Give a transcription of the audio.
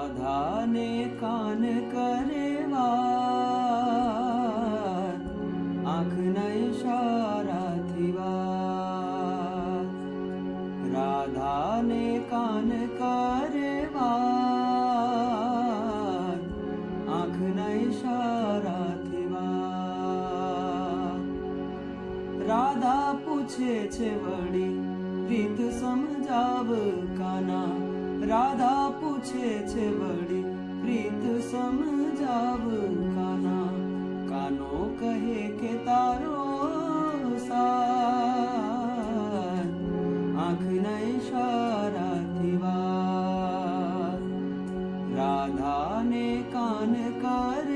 રાધાને કાન કરે વાત, આંખના ઈશારાથી વાત. રાધાને કાન કરે વાત, આંખના ઈશારાથી વાત. રાધા પૂછે છે વળી રીત સમજાવ કાના. રાધા પૂછે છે વળી રીત સમજાવ કાના. કાનો કહે કે તારો સાથ, આંખના ઈશારાથી વાત. રાધાને કાન કર